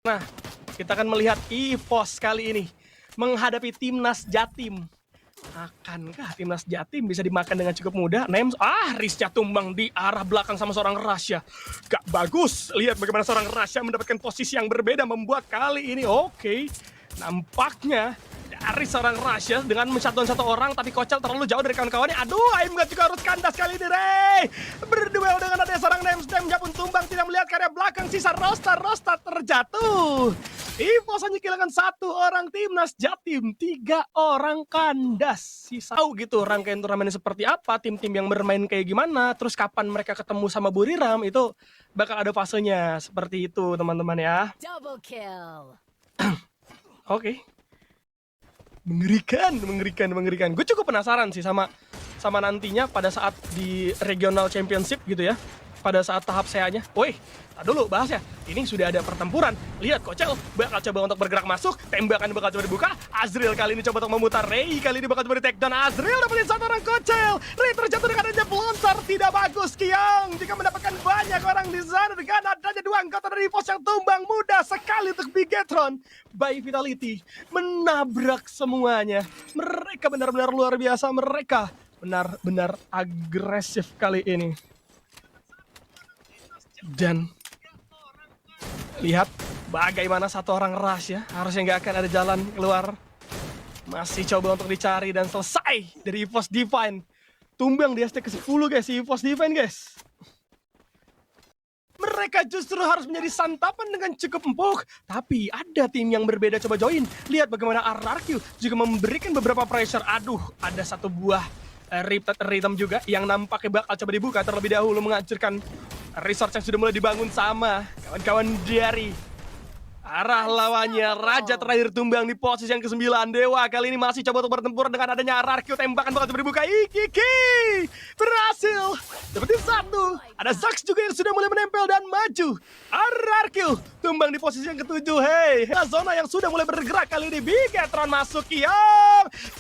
Nah, kita akan melihat EVOS kali ini menghadapi Timnas Jatim. Akankah Timnas Jatim bisa dimakan dengan cukup mudah? Rizya tumbang di arah belakang sama seorang Rasya. Gak bagus. Lihat bagaimana seorang Rasya mendapatkan posisi yang berbeda membuat kali ini nampaknya dari seorang Rasya dengan satu orang tapi Kocel terlalu jauh dari kawan-kawannya. Aduh, Aimgat juga harus kandas kali ini, Rey. Berduel dengan ada seorang Nemsdem pun tumbang, tidak melihat karya belakang, sisa Rosta terjatuh. EVOS hanya kehilangan satu orang Timnas Jatim, 3 orang kandas. Sisa tahu gitu rangkaian turnamen seperti apa, tim-tim yang bermain kayak gimana, terus kapan mereka ketemu sama Buriram, itu bakal ada fasenya seperti itu teman-teman ya. Double kill. Oke. Mengerikan. Gue cukup penasaran sih sama nantinya pada saat di regional championship gitu ya. Pada saat tahap SEA-nya. Woi, dulu bahas ya. Ini sudah ada pertempuran. Lihat Kocel bakal coba untuk bergerak masuk, tembakan bakal coba dibuka. Azril kali ini coba untuk memutar. Rey kali ini bakal coba di take down. Azril dapetin satu orang Kocel. Rey terjatuh dengan adanya pelontar, tidak bagus. Kiang jika mendapatkan banyak orang di sana dengan adanya 2 anggota dari EVOS yang tumbang, mudah sekali untuk Bigetron. By Vitality menabrak semuanya. Mereka benar-benar luar biasa. Mereka benar-benar agresif kali ini. Dan lihat bagaimana satu orang rush ya. Harusnya nggak akan ada jalan keluar. Masih coba untuk dicari dan selesai dari EVOS Divine. Tumbang di ST ke-10 guys, EVOS Divine guys. Mereka justru harus menjadi santapan dengan cukup empuk. Tapi ada tim yang berbeda coba join. Lihat bagaimana RRQ juga memberikan beberapa pressure. Aduh, ada satu buah rhythm juga yang nampaknya bakal coba dibuka terlebih dahulu, menghancurkan resort yang sudah mulai dibangun sama kawan-kawan dari arah lawannya. Raja terakhir tumbang di posisi yang ke-9. Dewa kali ini masih coba untuk bertempur dengan adanya RRQ. Tembakan bakal coba dibuka. Ikiki berhasil dapetin satu. Ada Zax juga yang sudah mulai menempel dan maju. RRQ tumbang di posisi yang ke-7. Hey, zona yang sudah mulai bergerak kali ini. Bigetron masuk.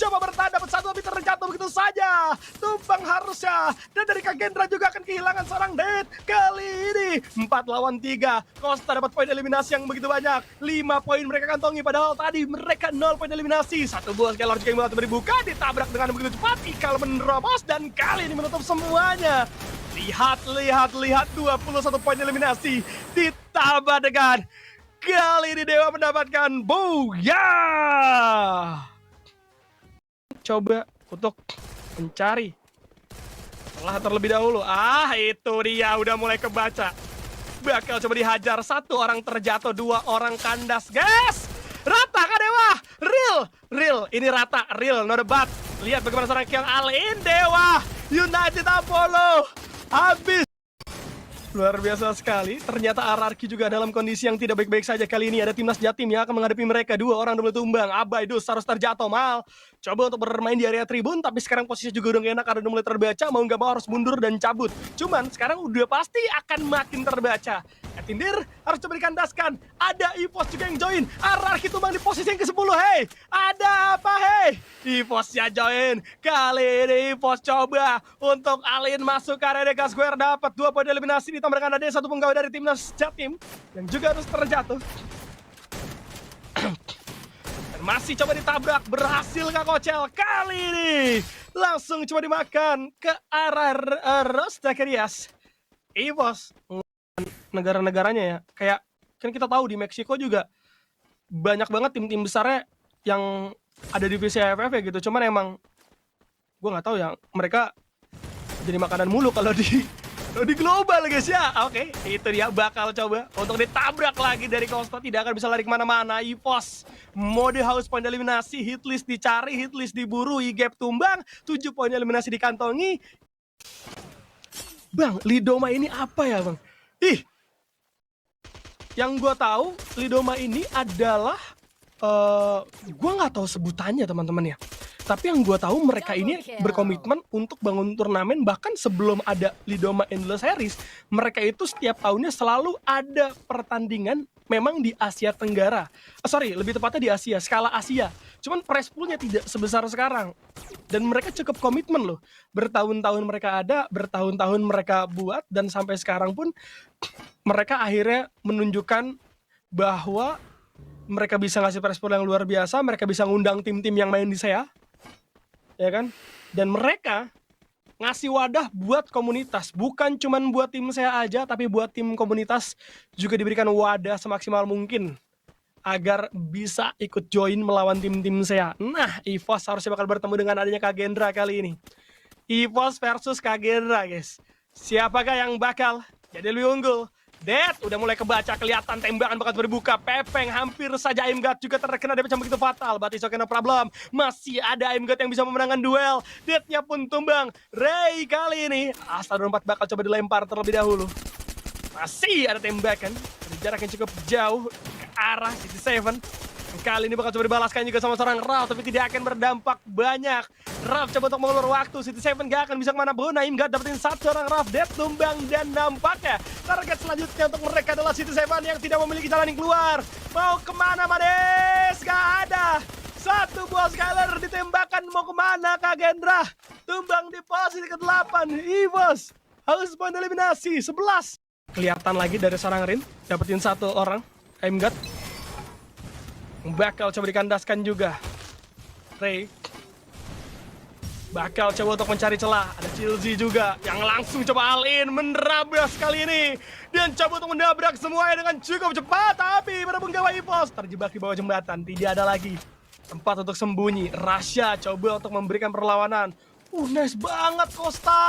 Coba bertahan dapat satu tapi terjatuh begitu saja. Tumbang harusnya. Dan dari Kagendra juga akan kehilangan seorang dead. Kali ini 4 lawan 3. Costa dapat poin eliminasi yang begitu banyak. 5 poin mereka kantongi, padahal tadi mereka 0 poin eliminasi. Satu buah Scalar juga yang mulai dibuka, ditabrak dengan begitu cepat. Ikal menerobos dan kali ini menutup semuanya. Lihat 21 poin eliminasi ditambah dengan kali ini Dewa mendapatkan booyah. Coba untuk mencari setelah terlebih dahulu. Itu dia udah mulai kebaca. Bakal coba dihajar, 1 orang terjatuh, 2 orang kandas, guys. Rata kan Dewa? Real, ini rata, real, no debat. Lihat bagaimana seorang Kyung Alin, Dewa United Apollo habis. Luar biasa sekali. Ternyata RRQ juga dalam kondisi yang tidak baik-baik saja. Kali ini ada Timnas Jatim yang akan menghadapi mereka. 2 orang double tumbang. Abaidus harus terjatuh. Mal coba untuk bermain di area tribun, tapi sekarang posisinya juga udah gak enak karena udah mulai terbaca. Mau nggak mau harus mundur dan cabut. Cuman sekarang udah pasti akan makin terbaca. Tindir harus coba dikandaskan. Ada EVOS juga yang join. RRQ tumbang di posisi yang ke-10. Hey, ada apa hey? EVOS ya join. Kali ini EVOS coba untuk Alin masuk ke area Gas Square, dapat 2 poin eliminasi. Ditambahkan ada 1 penggawa dari Timnas Jatim yang juga harus terjatuh. Dan masih coba ditabrak, berhasil Kak Kocel. Kali ini langsung coba dimakan ke arah Rosta Kerias. EVOS negara-negaranya ya, kayak kan kita tahu di Meksiko juga banyak banget tim-tim besarnya yang ada di divisi AFF ya gitu. Cuman emang gue nggak tahu ya, mereka jadi makanan mulu kalau di global guys ya. Oke, itu dia bakal coba untuk ditabrak lagi dari Costa. Tidak akan bisa lari kemana-mana. EVOS mode house point eliminasi, hitlist dicari, hitlist diburu, gap tumbang, 7 poin eliminasi dikantongi. Bang, Lidoma ini apa ya bang? Yang gue tahu Lidoma ini adalah gue nggak tahu sebutannya teman-teman ya. Tapi yang gue tahu mereka ini berkomitmen untuk bangun turnamen. Bahkan sebelum ada Lidoma Endless Series, mereka itu setiap tahunnya selalu ada pertandingan memang di Asia Tenggara. Lebih tepatnya di Asia, skala Asia. Cuman prize poolnya tidak sebesar sekarang. Dan mereka cukup komitmen loh. Bertahun-tahun mereka ada, bertahun-tahun mereka buat, dan sampai sekarang pun mereka akhirnya menunjukkan bahwa mereka bisa ngasih respon yang luar biasa, mereka bisa ngundang tim-tim yang main di SEA, ya kan? Dan mereka ngasih wadah buat komunitas, bukan cuman buat tim SEA aja, tapi buat tim komunitas juga diberikan wadah semaksimal mungkin agar bisa ikut join melawan tim-tim SEA. Nah, EVOS harusnya bakal bertemu dengan adanya Kagendra kali ini. EVOS versus Kagendra, guys. Siapakah yang bakal jadi lebih unggul? Dead udah mulai kebaca, kelihatan tembakan bakal berbuka. Pepeng hampir saja Aimgat juga terkena damage yang begitu fatal. But it's okay, no problem. Masih ada Aimgat yang bisa memenangkan duel. Deadnya pun tumbang. Ray kali ini Astra 4 bakal coba dilempar terlebih dahulu. Masih ada tembakan dari jarak yang cukup jauh ke arah CT7. Kali ini bakal coba dibalaskan juga sama seorang Ralph, tapi tidak akan berdampak banyak. Ralph coba untuk mengulur waktu, CT7 gak akan bisa kemana pun. Naim gak dapetin satu orang Ralph, Dead tumbang, dan nampaknya target selanjutnya untuk mereka adalah CT7 yang tidak memiliki jalan yang keluar. Mau kemana Mades? Gak ada. Satu buah Skyler ditembakkan, mau kemana Kagendra? Tumbang di posisi ke-8, EVOS harus poin eliminasi, 11. Kelihatan lagi dari seorang Rin, dapetin satu orang, Aimgat. Bakal coba dikandaskan juga. Ray bakal coba untuk mencari celah. Ada Chilzi juga yang langsung coba all-in, menerabas kali ini. Dan coba untuk mendabrak semuanya dengan cukup cepat. Tapi para penggawa EVOS terjebak di bawah jembatan. Tidak ada lagi tempat untuk sembunyi. Rasha coba untuk memberikan perlawanan. Nice banget Costa.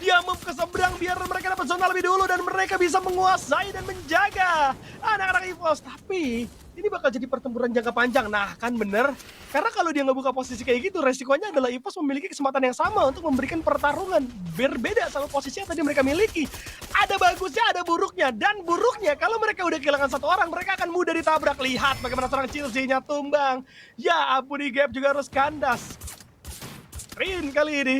Dia move ke seberang biar mereka dapat zona lebih dulu dan mereka bisa menguasai dan menjaga anak-anak EVOS. Tapi ini bakal jadi pertempuran jangka panjang. Nah kan bener, karena kalau dia nggak buka posisi kayak gitu, resikonya adalah EVOS memiliki kesempatan yang sama untuk memberikan pertarungan berbeda sama posisi yang tadi mereka miliki. Ada bagusnya, ada buruknya. Dan buruknya kalau mereka udah kehilangan satu orang, mereka akan mudah ditabrak. Lihat bagaimana seorang Chilzi-nya tumbang. Ya ampun, di gap juga harus kandas. Rin kali ini.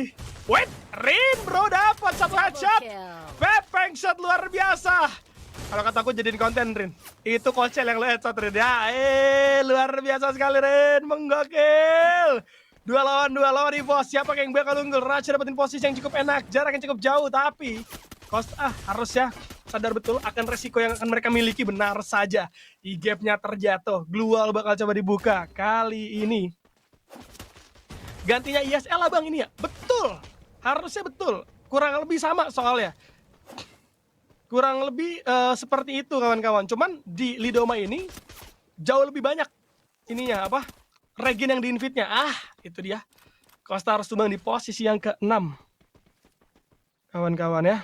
Wait, Rin bro dapat satu headshot. Pepeng shot luar biasa. Kalau kataku jadiin konten Rin. Itu Kocel yang lo headshot Rin. Ya, luar biasa sekali Rin. Menggokil. Dua lawan EVOS. Siapa yang bakal unggul? Rasha dapetin posisi yang cukup enak. Jarak yang cukup jauh. Tapi Costa harus ya sadar betul akan resiko yang akan mereka miliki. Benar saja. E-gapnya terjatuh. Glual bakal coba dibuka. Kali ini gantinya ISL lah bang ini ya? Betul. Harusnya betul. Kurang lebih sama soalnya. Kurang lebih seperti itu kawan-kawan. Cuman di Lidoma ini jauh lebih banyak ininya apa? Regen yang di invite-nya. Itu dia. Costa harus tumbang di posisi yang ke-6. Kawan-kawan ya.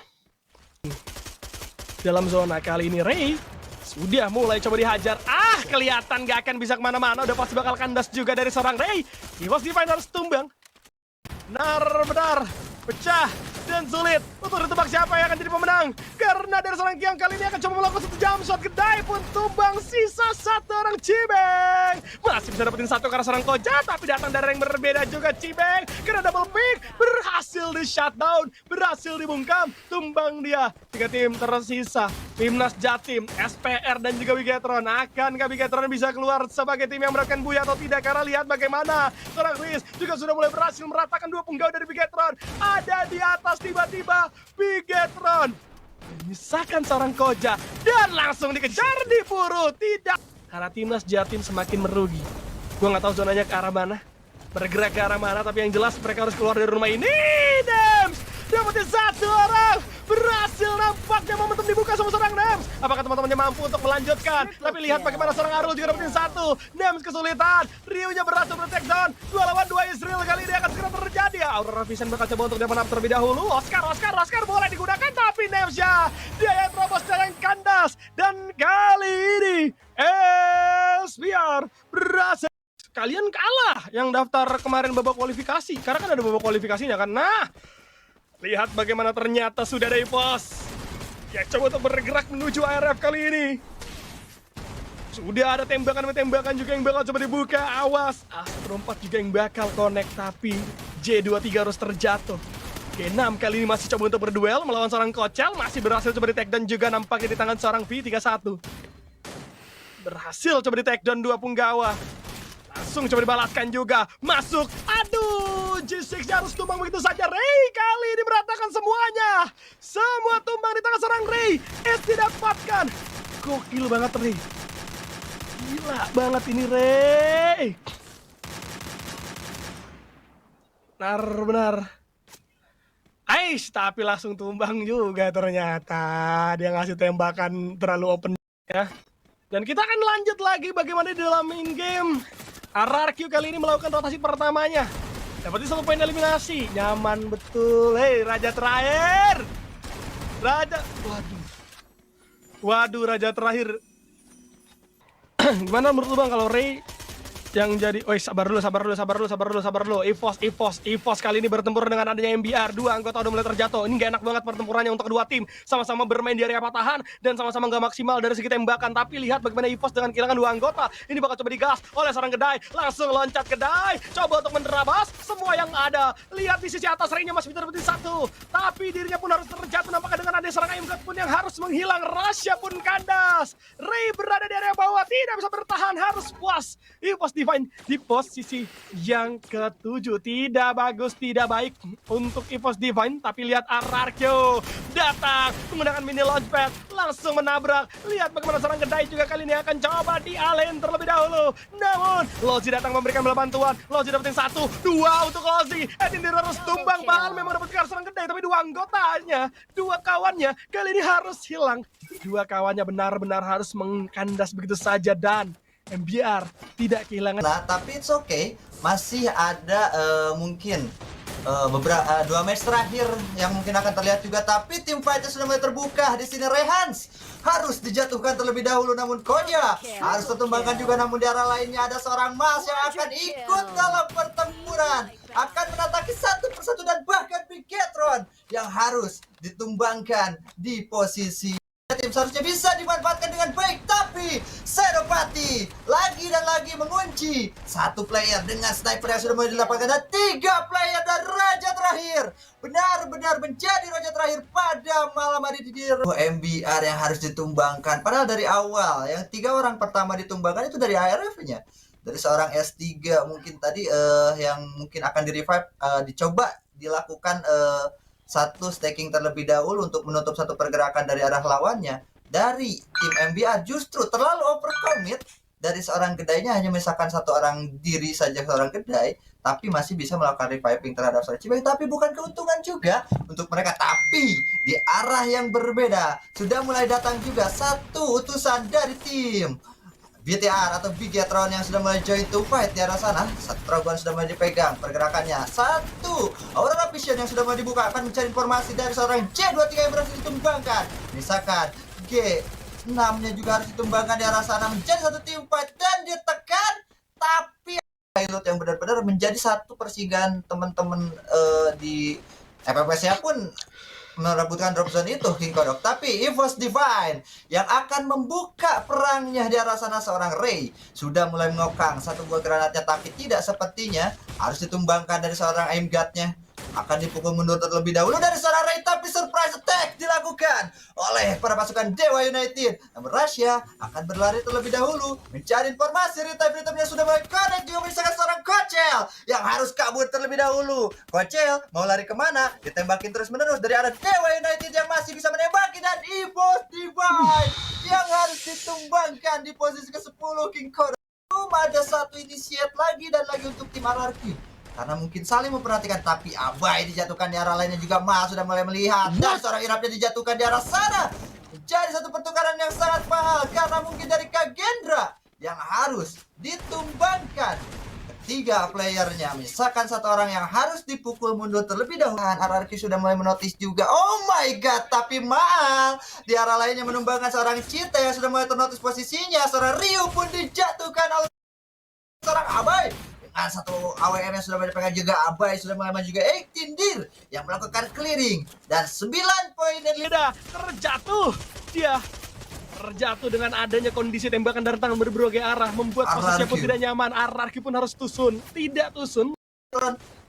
Dalam zona kali ini Ray sudah mulai coba dihajar. Kelihatan gak akan bisa kemana-mana. Udah pasti bakal kandas juga dari seorang Ray. EVOS Divine harus tumbang. Benar-benar pecah dan sulit untuk ditebak siapa yang akan jadi pemenang. Karena dari seorang Kiang kali ini akan coba melakukan satu jump shot. Kedai pun tumbang, sisa satu orang Cibeng. Masih bisa dapetin satu karena seorang Koja, tapi datang dari yang berbeda juga Cibeng. Karena double pick, berhasil di shutdown, berhasil dibungkam, tumbang dia. 3 tim tersisa, Timnas Jatim, SPR dan juga Bigetron. Akankah Bigetron bisa keluar sebagai tim yang mendapatkan buya atau tidak? Karena lihat bagaimana seorang Riz juga sudah mulai berhasil meratakan 2 penggawa dari Bigetron. Ada di atas tiba-tiba Bigetron memisahkan seorang Koja dan langsung dikejar diburu. Tidak, karena Timnas Jatim semakin merugi. Gue nggak tahu zonanya ke arah mana, bergerak ke arah mana, tapi yang jelas mereka harus keluar dari rumah ini. Nems dapetin satu orang, berhasil nampaknya momentum dibuka sama seorang Nems. Apakah teman-temannya mampu untuk melanjutkan? Tapi lihat bagaimana seorang Arul juga dapetin satu. Nems kesulitan, Ryu-nya berhasil protect down. 2 lawan 2 Israel kali ini akan segera terjadi. Aurora Vision bakal coba untuk diamankan terlebih dahulu. Oscar boleh digunakan, tapi Nems ya, dia yang terobos dan yang kandas. Dan kali ini SPR berhasil. Kalian kalah yang daftar kemarin babak kualifikasi, karena kan ada babak kualifikasinya kan. Nah, lihat bagaimana ternyata sudah ada EVOS yang coba untuk bergerak menuju ARF kali ini. Sudah ada tembakan juga yang bakal coba dibuka. Awas, Astra 4 juga yang bakal connect, tapi J23 harus terjatuh. G6 kali ini masih coba untuk berduel melawan seorang Kocel, masih berhasil coba di take down juga nampaknya di tangan seorang V31. Berhasil coba di take down 2 punggawa. Langsung coba dibalaskan juga. Masuk. Aduh, G6 harus tumbang begitu saja. Ray kali ini meratakan semuanya. Semua tumbang di tangan seorang Ray. Es didapatkan. Gokil banget Rey. Gila banget ini Rey. Benar-benar. Aish, tapi langsung tumbang juga ternyata. Dia ngasih tembakan terlalu open ya. Dan kita akan lanjut lagi bagaimana di dalam in game. RRQ kali ini melakukan rotasi pertamanya. Dapetin 1 poin eliminasi. Nyaman betul. Hei, raja terakhir. Raja. Waduh, raja terakhir. Gimana menurut lu Bang kalau Rey yang jadi, sabar dulu. EVOS kali ini bertempur dengan adanya MBR. 2 anggota udah mulai terjatuh. Ini gak enak banget pertempurannya untuk kedua tim. Sama-sama bermain di area patahan dan sama-sama gak maksimal dari segi tembakan. Tapi lihat bagaimana EVOS dengan kehilangan 2 anggota. Ini bakal coba digas oleh seorang Kedai. Langsung loncat Kedai. Coba untuk menerabas semua yang ada. Lihat di sisi atas Rey-nya masih bisa dapetin 1. Tapi dirinya pun harus terjatuh. Nampaknya dengan adanya seorang MGOT pun yang harus menghilang. Rasya pun kandas. Rey berada di area bawah. Tidak bisa bertahan. Harus puas. EVOS Divine di posisi yang ke-7. Tidak bagus, tidak baik untuk EVOS Divine. Tapi lihat RRQ datang menggunakan mini launchpad, langsung menabrak. Lihat bagaimana seorang Kedai juga kali ini akan coba dialen terlebih dahulu. Namun Lozi datang memberikan bantuan. Lozi dapetin 1, 2 untuk Lozi. Edinir harus tumbang. Bahal memang dapat seorang Kedai, tapi 2 anggotanya, 2 kawannya kali ini harus hilang. 2 kawannya benar-benar harus mengkandas begitu saja dan MBR tidak kehilangan. Nah, tapi it's okay. Masih ada mungkin beberapa 2 match terakhir yang mungkin akan terlihat juga. Tapi tim fightnya sudah mulai terbuka. Di sini Rehans harus dijatuhkan terlebih dahulu. Namun Konya harus tertumbangkan juga. Namun di arah lainnya ada seorang Mas yang akan ikut dalam pertempuran. Akan menataki satu persatu dan bahkan Bigetron yang harus ditumbangkan di posisi. Tim seharusnya bisa dimanfaatkan dengan baik, tapi Senopati lagi dan lagi mengunci 1 player dengan sniper yang sudah mulai dilapangkan dan 3 player dan raja terakhir benar-benar menjadi raja terakhir pada malam hari di MBR yang harus ditumbangkan. Padahal dari awal yang 3 orang pertama ditumbangkan itu dari ARF-nya, dari seorang S3 mungkin tadi yang mungkin akan di-revive, dicoba dilakukan satu stacking terlebih dahulu untuk menutup satu pergerakan dari arah lawannya. Dari tim MBR justru terlalu overcommit. Dari seorang Kedainya hanya misalkan 1 orang diri saja seorang Kedai, tapi masih bisa melakukan reviving terhadap seorang Cibeng. Tapi bukan keuntungan juga untuk mereka. Tapi di arah yang berbeda sudah mulai datang juga 1 utusan dari tim BTR atau Bigetron yang sudah mulai join to fight di arah sana. 1 Trogon sudah mulai dipegang pergerakannya. 1 Aurora Vision yang sudah mulai dibuka akan mencari informasi dari seorang J23 yang berhasil ditumbangkan. Misalkan G6-nya juga harus ditumbangkan di arah sana, menjadi 1 team fight dan ditekan. Tapi pilot yang benar-benar menjadi 1 persinggahan teman-teman di FPS-nya pun merebutkan drop zone itu King Kodok. Tapi EVOS Divine yang akan membuka perangnya di arah sana seorang Rey sudah mulai mengokang 1 buah granatnya, tapi tidak sepertinya harus ditumbangkan dari seorang aim guard-nya. Akan dipukul mundur terlebih dahulu dari seorang Rey, tapi surprise attack dilakukan oleh para pasukan Dewa United. Namun Rasya akan berlari terlebih dahulu mencari informasi. Rhythm-nya sudah mulai connect juga menyisakan seorang Kochel yang harus kabur terlebih dahulu. Kochel mau lari kemana? Ditembakin terus-menerus dari arah Dewa United yang masih bisa menembaki, dan EVOS Divine yang harus ditumbangkan di posisi ke-10 King Kodok. Ada 1 initiate lagi dan lagi untuk tim RRQ. Karena mungkin saling memperhatikan, tapi Abai dijatuhkan di arah lainnya juga. Mas sudah mulai melihat dan seorang Irapnya dijatuhkan di arah sana. Menjadi 1 pertukaran yang sangat mahal karena mungkin dari Kagendra yang harus ditumbangkan. 3 playernya, misalkan 1 orang yang harus dipukul mundur terlebih dahulu. RRQ sudah mulai menotis juga. Oh my god, tapi Mal di arah lainnya menumbangkan seorang Cita yang sudah mulai ternotis posisinya. Seorang Ryu pun dijatuhkan oleh seorang Abai. 1 AWM yang sudah dipegang juga. Abai sudah mulai juga. Tindir yang melakukan clearing dan 9 poin dan terjatuh. Dia terjatuh dengan adanya kondisi tembakan dari tangan berbagai arah, membuat posisinya pun tidak nyaman. RRQ pun harus tusun, tidak tusun.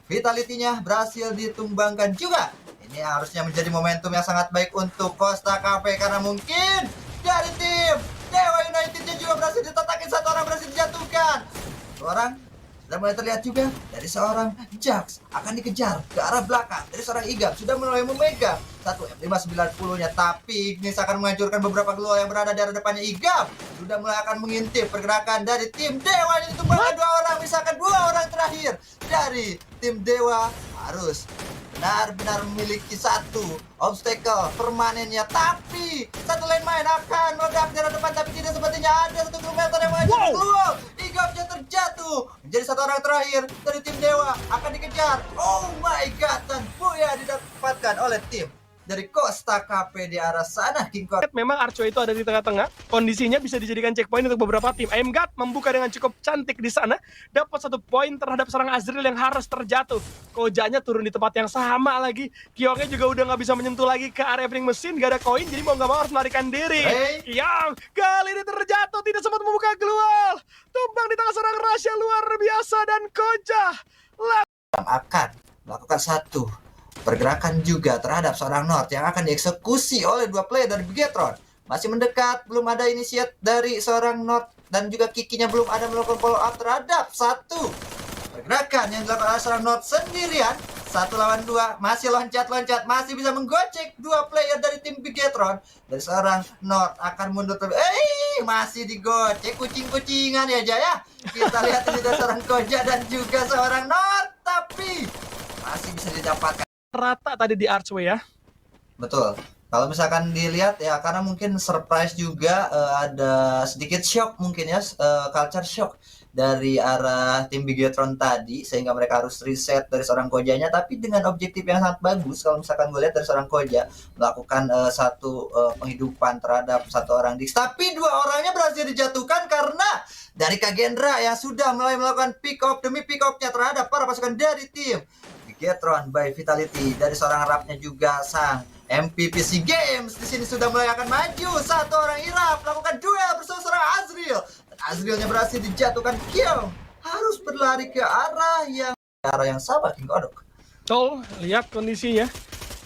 Vitality-nya berhasil ditumbangkan juga. Ini harusnya menjadi momentum yang sangat baik untuk Costa Cafe, karena mungkin dari tim Dewa United-nya juga berhasil ditatakin. 1 orang berhasil dijatuhkan. 1 orang sudah mulai terlihat juga dari seorang Jax akan dikejar ke arah belakang dari seorang Igap, sudah mulai memegang satu M590-nya, tapi Ignis akan menghancurkan beberapa gelo yang berada di arah depannya. Igap sudah mulai akan mengintip pergerakan dari tim Dewa yang ditumbangkan 2 orang, misalkan 2 orang terakhir dari tim Dewa harus benar-benar memiliki satu obstacle permanennya, tapi satu lane main akan meledak di arah depan, tapi tidak sepertinya ada satu kilometer yang menghancurkan keluar. Igapnya terjatuh menjadi 1 orang terakhir dari tim Dewa, akan dikejar. Oh my god, dan Buya didapatkan oleh tim dari Costa KP di arah sana. King Kong Memang Archo itu ada di tengah-tengah, kondisinya bisa dijadikan checkpoint untuk beberapa tim. Aimgard membuka dengan cukup cantik di sana, dapat 1 poin terhadap seorang Azriel yang harus terjatuh. Kojanya turun di tempat yang sama lagi. Kyongnya juga udah nggak bisa menyentuh lagi ke area vending mesin, gak ada koin, jadi mau nggak mau harus melarikan diri. Kyong kali ini terjatuh, tidak sempat membuka glual. Tumbang di tangan seorang Rasha luar biasa, dan Koja akan melakukan satu pergerakan juga terhadap seorang North yang akan dieksekusi oleh 2 player dari Bigetron. Masih mendekat, belum ada inisiat dari seorang North, dan juga Kikinya belum ada melakukan follow up terhadap satu pergerakan yang dilakukan oleh seorang North sendirian. 1 lawan 2, masih loncat-loncat, masih bisa menggocek 2 player dari tim Bigetron. Dari seorang North akan mundur masih digocek kucing-kucingan ya Jaya. Kita lihat ini dari seorang Koja dan juga seorang North, tapi masih bisa didapatkan rata tadi di Archway ya. Betul. Kalau misalkan dilihat ya, karena mungkin surprise juga, ada sedikit shock mungkin ya, culture shock dari arah tim Bigetron tadi, sehingga mereka harus reset dari seorang Kojanya, tapi dengan objektif yang sangat bagus. Kalau misalkan gue lihat dari seorang Koja melakukan satu penghidupan terhadap 1 orang Dix, tapi 2 orangnya berhasil dijatuhkan karena dari Kagendra yang sudah mulai melakukan pick off demi pick off-nya terhadap para pasukan dari tim Bigetron by Vitality. Dari seorang Rapnya juga sang MVP SEA Games di sini sudah mulai akan maju. 1 orang Irap melakukan duel bersama seorang Azriel. Dan Azrielnya berhasil dijatuhkan. Kyong harus berlari ke arah yang sama, King Kodok. Tol, lihat kondisinya.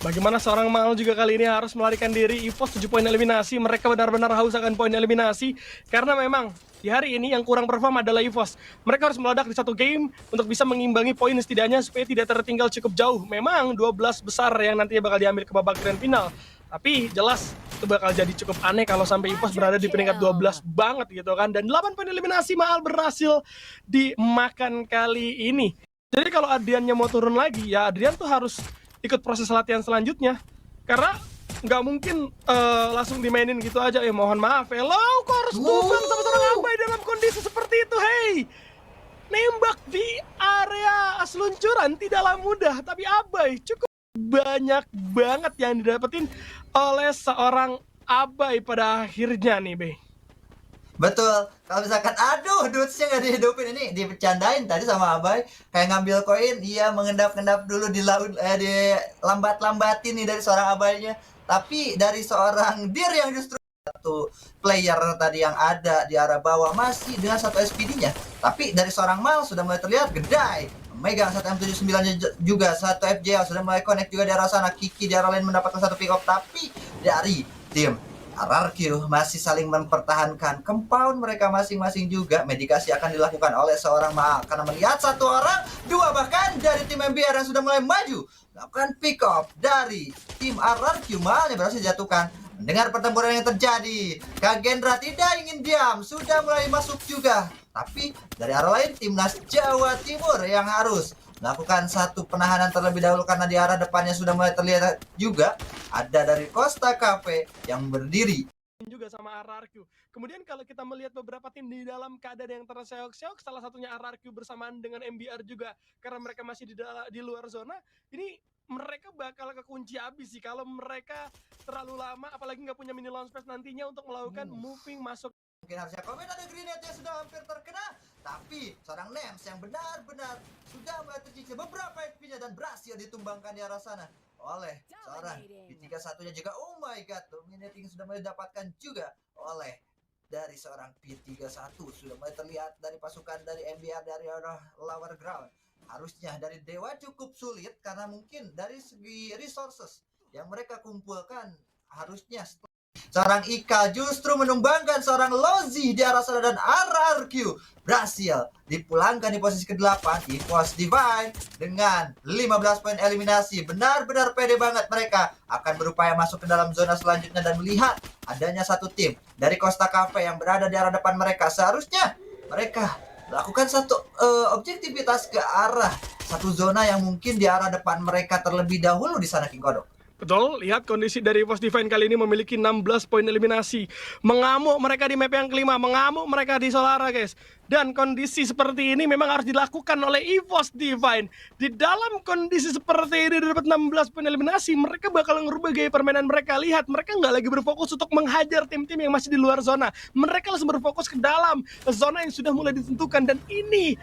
Bagaimana seorang Mal juga kali ini harus melarikan diri. EVOS 7 poin eliminasi, mereka benar-benar haus akan poin eliminasi. Karena memang di hari ini yang kurang perform adalah EVOS. Mereka harus meledak di 1 game untuk bisa mengimbangi poin setidaknya supaya tidak tertinggal cukup jauh. Memang 12 besar yang nantinya bakal diambil ke babak grand final. Tapi jelas itu bakal jadi cukup aneh kalau sampai EVOS berada di peringkat 12 banget gitu kan. Dan 8 poin eliminasi Mal berhasil dimakan kali ini. Jadi kalau Adriannya mau turun lagi, ya Adrian tuh harus ikut proses latihan selanjutnya, karena nggak mungkin langsung dimainin gitu aja. Mohon maaf, kok harus tumbang sama seorang Abai dalam kondisi seperti itu. Hey, nembak di area seluncuran tidaklah mudah, tapi Abai cukup banyak banget yang didapetin oleh seorang Abai pada akhirnya nih, Be. Betul. Kalau misalkan dudesnya nggak dihidupin, ini dibercandain tadi sama Abai, kayak ngambil koin, dia mengendap-endap dulu di laut, di lambat-lambatin nih dari seorang Abainya. Tapi dari seorang Dir yang justru satu player tadi yang ada di arah bawah masih dengan 1 SPD-nya. Tapi dari seorang Mal sudah mulai terlihat Gedai megang 1 M79-nya juga, 1 FJL sudah mulai connect juga di arah sana. Kiki di arah lain mendapatkan 1 pick up, tapi dari tim RRQ masih saling mempertahankan compound mereka masing-masing juga. Medikasi akan dilakukan oleh seorang Mal karena melihat 1 orang, 2 bahkan dari tim MBR yang sudah mulai maju. Lakukan pick up dari tim RRQ. Malnya berhasil dijatuhkan. Mendengar pertempuran yang terjadi, Kagendra tidak ingin diam, sudah mulai masuk juga. Tapi dari arah lain timnas Jawa Timur yang harus melakukan satu penahanan terlebih dahulu karena di arah depannya sudah mulai terlihat juga ada dari Costa Cafe yang berdiri juga sama RRQ. Kemudian kalau kita melihat beberapa tim di dalam keadaan yang terseok-seok, salah satunya RRQ bersamaan dengan MBR juga, karena mereka masih di luar zona, ini mereka bakal kekunci abis sih kalau mereka terlalu lama, apalagi nggak punya mini launch pad nantinya untuk melakukan moving masuk. Mungkin harusnya komen ada grenade yang sudah hampir terkena, tapi seorang Nems yang benar-benar sudah mulai tercicil beberapa HP-nya dan berhasil ditumbangkan di arah sana oleh seorang P31-nya juga. Oh my god, dominating sudah mulai didapatkan juga oleh dari seorang P31. Sudah mulai terlihat dari pasukan dari MBR dari arah lower ground. Harusnya dari Dewa cukup sulit karena mungkin dari segi resources yang mereka kumpulkan harusnya Seorang Ika justru menumbangkan seorang Lozi di arah sana dan RRQ berhasil dipulangkan di posisi ke-8. EVOS Divine dengan 15 poin eliminasi. Benar-benar pede banget mereka akan berupaya masuk ke dalam zona selanjutnya dan melihat adanya satu tim dari Costa Cafe yang berada di arah depan mereka. Seharusnya mereka melakukan satu objektivitas ke arah satu zona yang mungkin di arah depan mereka terlebih dahulu di sana, King Kodok. Betul, lihat kondisi dari EVOS Divine kali ini memiliki 16 poin eliminasi. Mengamuk mereka di map yang kelima, mengamuk mereka di Solara, guys. Dan kondisi seperti ini memang harus dilakukan oleh EVOS Divine. Di dalam kondisi seperti ini dapat 16 poin eliminasi, mereka bakal ngerubah gaya permainan mereka. Lihat, mereka nggak lagi berfokus untuk menghajar tim-tim yang masih di luar zona. Mereka langsung berfokus ke dalam zona yang sudah mulai ditentukan. Dan ini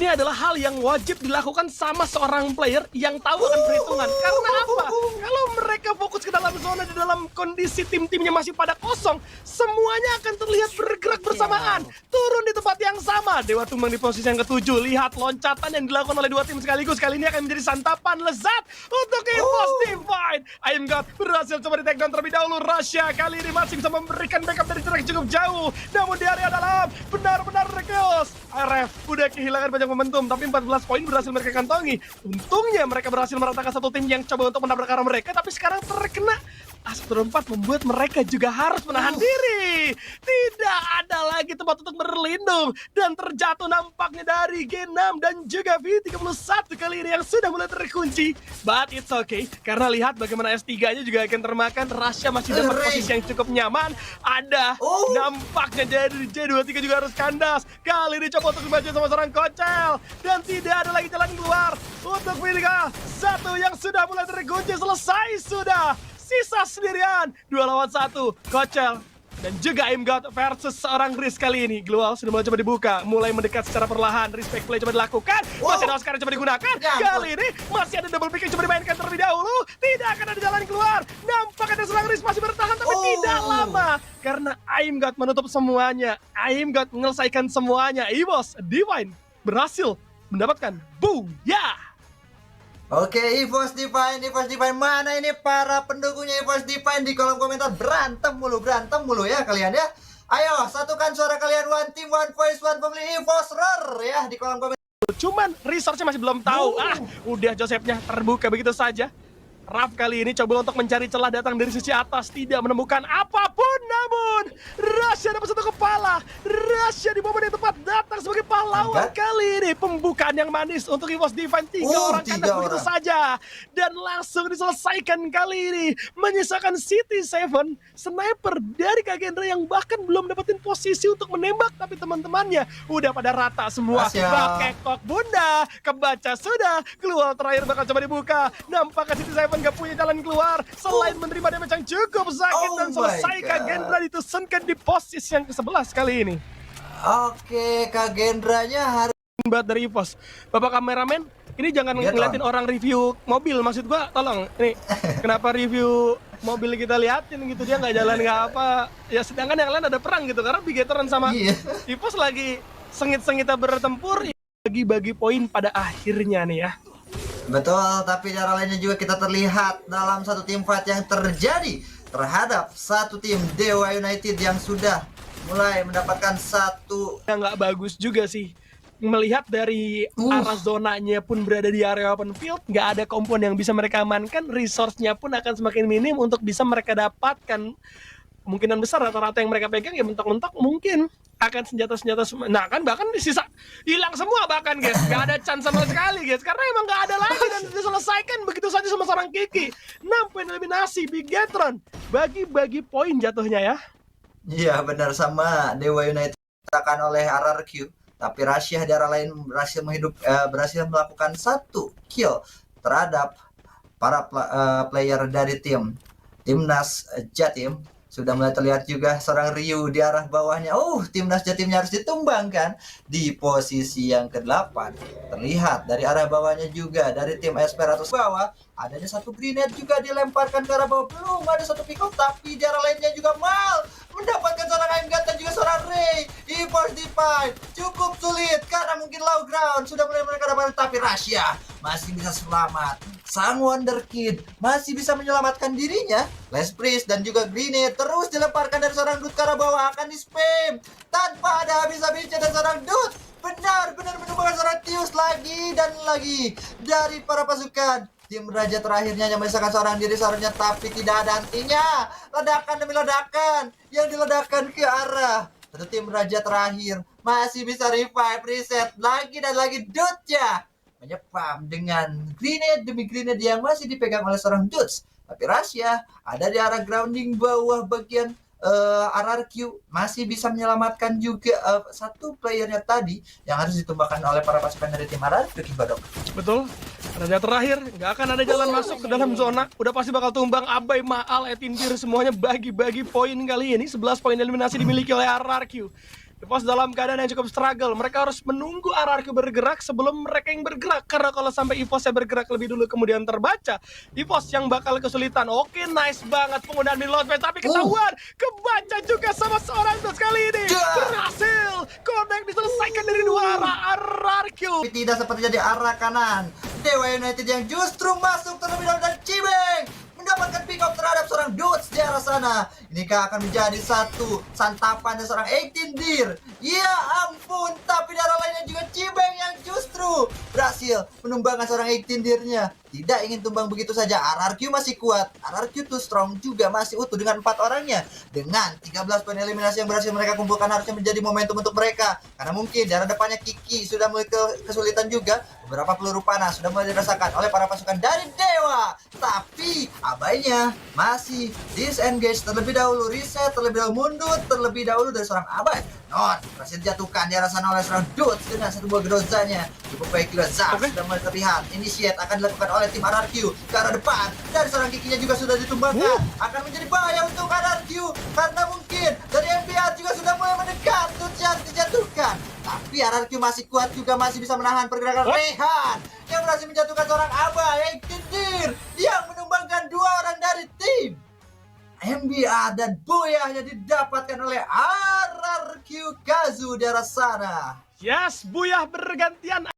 adalah hal yang wajib dilakukan sama seorang player yang tahu akan perhitungan. Karena apa? Kalau mereka fokus ke dalam zona di dalam kondisi tim-timnya masih pada kosong, semuanya akan terlihat bergerak bersamaan. Turun di tempat yang sama. Dewa Tumbang di posisi yang ke-7. Lihat loncatan yang dilakukan oleh dua tim sekaligus. Kali ini akan menjadi santapan lezat untuk EVOS Divine. Aimgat berhasil coba di take down terlebih dahulu. Rasha kali ini masih bisa memberikan backup dari jarak cukup jauh. Namun di area dalam benar-benar chaos. RF udah kehilangan banyak momentum, tapi 14 poin berhasil mereka kantongi. Untungnya mereka berhasil meratakan satu tim yang coba untuk menabrak arah mereka, tapi sekarang terkena Astro 4 membuat mereka juga harus menahan diri. Tidak ada lagi tempat untuk berlindung. Dan terjatuh nampaknya dari G6 dan juga V31 kali ini yang sudah mulai terkunci. But it's okay, karena lihat bagaimana S3-nya juga akan termakan. Rasha masih dapat posisi yang cukup nyaman. Ada nampaknya dari J23 juga harus kandas. Kali ini coba untuk dibaca sama seorang Kocel. Dan tidak ada lagi jalan keluar untuk V31 yang sudah mulai terkunci. Selesai sudah. Sisa sendirian, 2 lawan 1, Kocel dan juga Aimgat versus seorang Riz kali ini. Glual sudah mulai coba dibuka, mulai mendekat secara perlahan. Respect play coba dilakukan, masih ada Oscar yang coba digunakan. Kali ini masih ada double pick yang coba dimainkan terlebih dahulu. Tidak akan ada jalan keluar. Nampak ada seorang Riz masih bertahan, tapi tidak lama. Karena Aimgat menutup semuanya. Aimgat menyelesaikan semuanya. EVOS Divine berhasil mendapatkan booyah. Oke, EVOS Divine, mana ini para pendukungnya EVOS Divine di kolom komentar? Berantem mulu ya kalian ya. Ayo, satukan suara kalian, one team, one voice, one family, EVOS Roar ya di kolom komentar. Cuman resource-nya masih belum tahu. Udah Josephnya terbuka begitu saja. Raf kali ini coba untuk mencari celah datang dari sisi atas, tidak menemukan apapun. Namun Rasha dapat satu kepala. Rasha di momen yang tepat datang sebagai pahlawan kali ini. Pembukaan yang manis untuk EVOS Divine. 3 orang kandas begitu saja. Dan langsung diselesaikan kali ini. Menyisakan City 7 sniper dari Kagendra yang bahkan belum dapetin posisi untuk menembak. Tapi teman-temannya udah pada rata semua. Pakai kok bunda. Kebaca sudah. Keluar terakhir bakal coba dibuka. Nampaknya City 7 gak punya jalan keluar selain menerima damage yang cukup sakit dan selesai Kagendra ditusunkan di posisi yang ke-11 kali ini. Oke, Kagendranya harus dari EVOS. Bapak kameramen, ini jangan ngeliatin orang review mobil, maksud gua tolong nih kenapa review mobil kita liatin gitu, dia nggak jalan nggak apa ya, sedangkan yang lain ada perang gitu karena Bigetron sama EVOS lagi sengit-sengitnya bertempur, bagi-bagi poin pada akhirnya nih ya. Betul, tapi cara lainnya juga kita terlihat dalam satu tim fight yang terjadi terhadap satu tim Dewa United yang sudah mulai mendapatkan satu yang nggak bagus juga sih. Melihat dari arah zonanya pun berada di area open field, nggak ada kompon yang bisa mereka amankan, resource-nya pun akan semakin minim untuk bisa mereka dapatkan. Kemungkinan besar rata-rata yang mereka pegang ya mentok-mentok mungkin akan senjata-senjata semua. Nah kan bahkan sisa hilang semua bahkan guys, nggak ada chance sama sekali guys, karena emang nggak ada lagi dan diselesaikan begitu saja sama seorang Kiki. 6 poin eliminasi, Bigetron bagi-bagi poin jatuhnya ya. Iya benar, sama Dewa United dikatakan oleh RRQ, tapi Rasha di arah lain berhasil melakukan satu kill terhadap para player dari Timnas Jatim. Sudah mulai terlihat juga seorang Ryu di arah bawahnya. Timnas Jatimnya harus ditumbangkan di posisi yang ke-8. Terlihat dari arah bawahnya juga dari tim Esperatus bawah. Adanya satu grenade juga dilemparkan ke arah bawah. Belum ada satu pick up, tapi di arah lainnya juga Mal mendapatkan seorang Aimgat dan juga seorang Ray. EVOS Divine cukup sulit karena mungkin low ground. Sudah mulai mereka dapat, tapi Rasha masih bisa selamat. sang Wonderkid masih bisa menyelamatkan dirinya. Last Priest dan juga Grenade terus dilemparkan dari seorang Dude ke arah bawah, akan di-spam tanpa ada habis-habisnya, dan seorang Dude benar-benar menumbangkan seorang Tius lagi dan lagi dari para pasukan. Tim raja terakhirnya hanya menyisakan seorang diri seharusnya, tapi tidak ada hentinya. Ledakan demi ledakan yang diledakkan ke arah satu tim raja terakhir. Masih bisa revive, reset lagi dan lagi. Dude-nya menyepam dengan grenade demi grenade yang masih dipegang oleh seorang Dudes. Tapi Rasya ada di arah grounding bawah bagian RRQ, masih bisa menyelamatkan juga satu playernya tadi yang harus ditumbangkan oleh para pasukan dari tim RRQ, King Godok. Betul. Raja terakhir, nggak akan ada jalan masuk ke dalam zona. Udah pasti bakal tumbang. Abai, Maal, Etindir semuanya bagi-bagi poin kali ini. 11 poin eliminasi dimiliki oleh RRQ. EVOS dalam keadaan yang cukup struggle. Mereka harus menunggu RRQ bergerak sebelum mereka yang bergerak. Karena kalau sampai EVOS bergerak lebih dulu kemudian terbaca, EVOS yang bakal kesulitan. Oke, nice banget penggunaan Midlotman. Tapi ketahuan, kebaca juga sama seorang Dudes kali ini. Berhasil, connect diselesaikan dari dua arah RRQ. Tapi tidak seperti jadi arah kanan. Dewa United yang justru masuk terlebih dahulu, dan Cibeng mendapatkan pick up terhadap seorang Dudes di arah sana. Inikah akan menjadi satu santapan dari seorang 18 Dir? Ya ampun, tapi darah lainnya juga Cibeng yang justru berhasil menumbangkan seorang 18 Dirnya. Tidak ingin tumbang begitu saja. RRQ masih kuat, RRQ too strong juga masih utuh dengan 4 orangnya. Dengan 13 poin eliminasi yang berhasil mereka kumpulkan, harusnya menjadi momentum untuk mereka. Karena mungkin di arah depannya Kiki sudah mulai kesulitan juga. Beberapa peluru panas sudah mulai dirasakan oleh para pasukan dari Dewa. Tapi Abainya masih disengage terlebih dahulu, reset terlebih dahulu, mundur terlebih dahulu dari seorang Abai. Not berhasil dijatuhkan di arah sana oleh seorang Dudes dengan satu buah grozanya. Cukup baik juga. Zap sudah mulai terlihat. Initiate akan dilakukan oleh tim RRQ ke arah depan. Dari seorang Kikinya juga sudah ditumbangkan. Akan menjadi bahaya untuk RRQ karena mungkin dari MBR juga sudah mulai mendekat. Dudes yang dijatuhkan. Tapi RRQ masih kuat juga, masih bisa menahan pergerakan Rehan yang berhasil menjatuhkan seorang Abai yang tindir, yang menumbangkan 2 orang dari tim MBR, dan buyahnya didapatkan oleh RRQ Kazu di arah sana. Yes, buyah bergantian.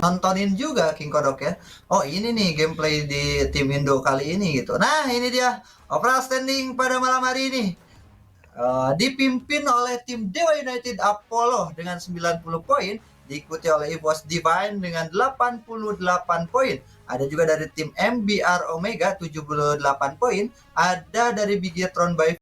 Nontonin juga King Kodok ya. Oh, ini nih gameplay di tim Indo kali ini gitu. Nah, ini dia overall standing pada malam hari ini. Dipimpin oleh tim Dewa United Apollo dengan 90 poin, diikuti oleh EVOS Divine dengan 88 poin. Ada juga dari tim MBR Omega 78 poin, ada dari Bigetron by